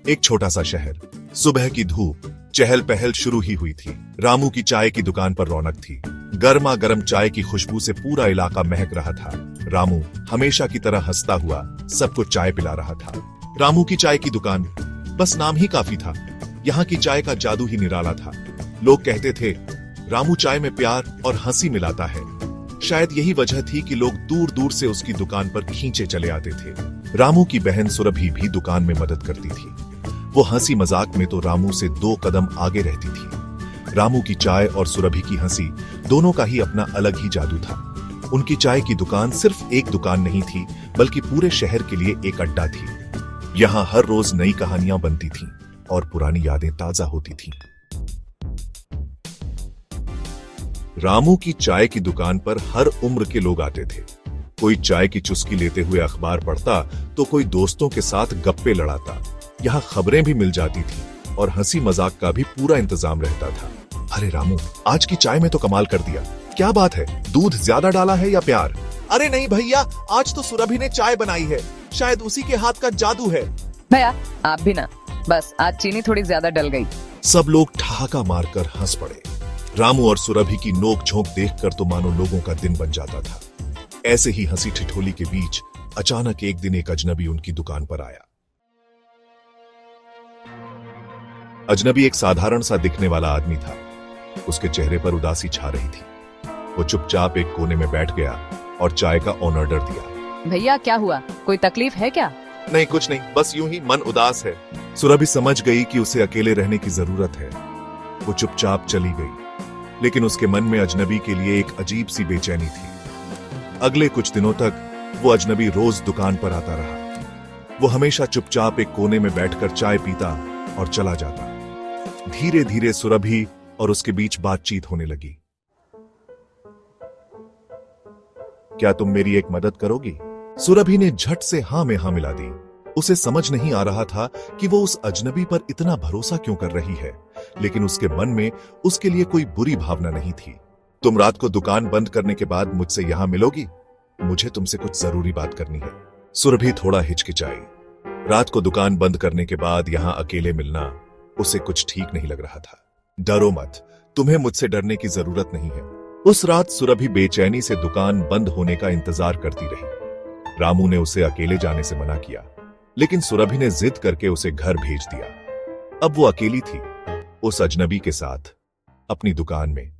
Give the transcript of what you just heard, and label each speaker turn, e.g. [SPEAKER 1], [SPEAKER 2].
[SPEAKER 1] एक छोटा सा शहर। सुबह की धूप, चहल पहल शुरू ही हुई थी। रामू की चाय की दुकान पर रौनक थी। गर्मा गर्म चाय की खुशबू से पूरा इलाका महक रहा था। रामू हमेशा की तरह हंसता हुआ सबको चाय पिला रहा था। रामू की चाय की दुकान, बस नाम ही काफी था। यहाँ की चाय का जादू ही निराला था। लोग कहते थे, रामू चाय में प्यार और हंसी मिलाता है। शायद यही वजह थी कि लोग दूर दूर से उसकी दुकान पर खींचे चले आते थे। रामू की बहन सुरभि भी दुकान में मदद करती थी। वो हंसी मजाक में तो रामू से 2 कदम आगे रहती थी। रामू की चाय और सुरभि की हंसी, दोनों का ही अपना अलग ही जादू था। उनकी चाय की दुकान सिर्फ एक दुकान नहीं थी, बल्कि पूरे शहर के लिए एक अड्डा थी। यहाँ हर रोज नई कहानियां बनती थीं और पुरानी यादें ताजा होती थीं। रामू की चाय की दुकान पर हर उम्र के लोग आते थे। कोई चाय की चुस्की लेते हुए अखबार पढ़ता, तो कोई दोस्तों के साथ गप्पे लड़ाता। यहाँ खबरें भी मिल जाती थी और हंसी मजाक का भी पूरा इंतजाम रहता था। अरे रामू, आज की चाय में तो कमाल कर दिया। क्या बात है, दूध ज्यादा डाला है या प्यार?
[SPEAKER 2] अरे नहीं भैया, आज तो सुरभि ने चाय बनाई है। शायद उसी के हाथ का जादू है।
[SPEAKER 3] भैया आप भी ना, बस आज चीनी थोड़ी ज्यादा डल गई।
[SPEAKER 1] सब लोग ठहाका मारकर हंस पड़े। रामू और सुरभि की नोक झोंक देखकर तो मानो लोगों का दिन बन जाता था। ऐसे ही हंसी ठिठोली के बीच अचानक एक दिन एक अजनबी उनकी दुकान पर आया। अजनबी एक साधारण सा दिखने वाला आदमी था। उसके चेहरे पर उदासी छा रही थी। वो चुपचाप एक कोने में बैठ गया और चाय का ऑर्डर दिया।
[SPEAKER 3] भैया क्या हुआ, कोई तकलीफ है क्या?
[SPEAKER 1] नहीं, कुछ नहीं, बस यूं ही मन उदास है। सुरभि समझ गई कि उसे अकेले रहने की जरूरत है। वो चुपचाप चली गई, लेकिन उसके मन में अजनबी के लिए एक अजीब सी बेचैनी थी। अगले कुछ दिनों तक वो अजनबी रोज दुकान पर आता रहा। वो हमेशा चुपचाप एक कोने में बैठकर चाय पीता और चला जाता। धीरे धीरे सुरभि और उसके बीच बातचीत होने लगी। क्या तुम मेरी एक मदद करोगी? सुरभि ने झट से हाँ में हाँ मिला दी। उसे समझ नहीं आ रहा था कि वो उस अजनबी पर इतना भरोसा क्यों कर रही है, लेकिन उसके मन में उसके लिए कोई बुरी भावना नहीं थी। तुम रात को दुकान बंद करने के बाद मुझसे यहां मिलोगी? मुझे तुमसे कुछ जरूरी बात करनी है। सुरभि थोड़ा हिचकिचाई। रात को दुकान बंद करने के बाद यहां अकेले मिलना उसे कुछ ठीक नहीं लग रहा था। डरो मत, तुम्हें मुझसे डरने की जरूरत नहीं है। उस रात सुरभि बेचैनी से दुकान बंद होने का इंतजार करती रही। रामू ने उसे अकेले जाने से मना किया, लेकिन सुरभि ने जिद करके उसे घर भेज दिया। अब वो अकेली थी, उस अजनबी के साथ, अपनी दुकान में।